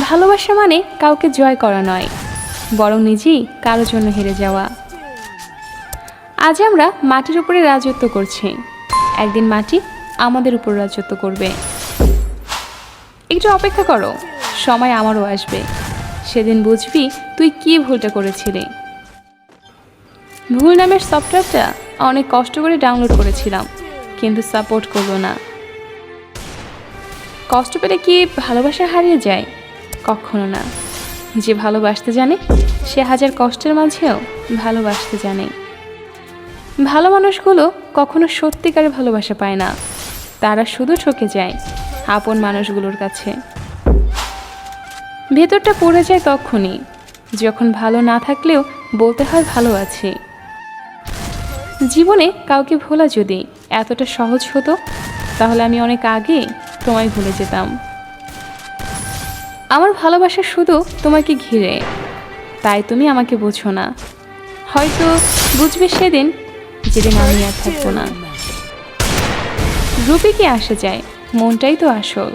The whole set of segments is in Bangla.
ভালোবাসা মানে কাউকে জয় করা নয়, বরং নিজেই কারো জন্য হেরে যাওয়া। আজ আমরা মাটির উপরে রাজত্ব করছি, একদিন মাটি আমাদের উপর রাজত্ব করবে। একটু অপেক্ষা করো, সময় আমারও আসবে। সেদিন বুঝবি তুই কি ভুলটা করেছিলি। ভুল নামের সফটওয়্যারটা অনেক কষ্ট করে ডাউনলোড করেছিলাম, কিন্তু সাপোর্ট করলো না। কষ্ট পেলে কি ভালোবাসা হারিয়ে যায়? কখনো না। যে ভালোবাসতে জানে সে হাজার কষ্টের মাঝেও ভালোবাসতে জানে। ভালো মানুষগুলো কখনো সত্যিকারের ভালোবাসা পায় না, তারা শুধু ঠকে যায় আপন মানুষগুলোর কাছে। ভেতরটা পড়ে যায় তখনই যখন ভালো না থাকলেও বলতে হয় ভালো আছে। জীবনে কাউকে ভোলা যদি এতটা সহজ হতো, তাহলে আমি অনেক আগে তোমায় ভুলে যেতাম। আমার ভালোবাসা শুধু তোমাকে ঘিরে, তাই তুমি আমাকে বোঝো না। হয়তো বুঝবে সেদিন, যেদিন আমি আর থাকবো না। রূপে কি আসে যায়, মনটাই তো আসল।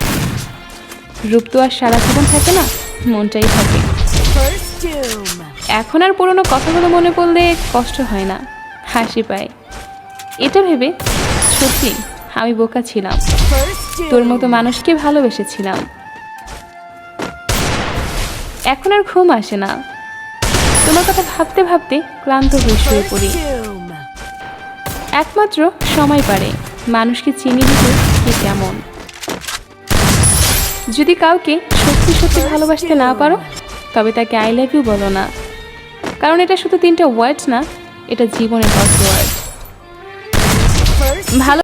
রূপ তো আর সারা জীবন থাকে না, মনটাই থাকে। এখন আর পুরনো কথাগুলো মনে পড়লে কষ্ট হয় না, হাসি পায়। এটা ভেবে সত্যি আমি বোকা ছিলাম, তোর মতো মানুষকে ভালোবেসেছিলাম। এখন আর ঘুম আসে না, তোমার কথা ভাবতে ভাবতে ক্লান্ত হয়ে শুয়ে পড়ি। একমাত্র সময় পারে মানুষকে চিনি দিতে কে কেমন। যদি কাউকে সত্যি সত্যি ভালোবাসতে না পারো, তবে তাকে আই লাভ ইউ বলো না, কারণ এটা শুধু 3টা ওয়ার্ডস না, এটা জীবনের পাসওয়ার্ড। ভালো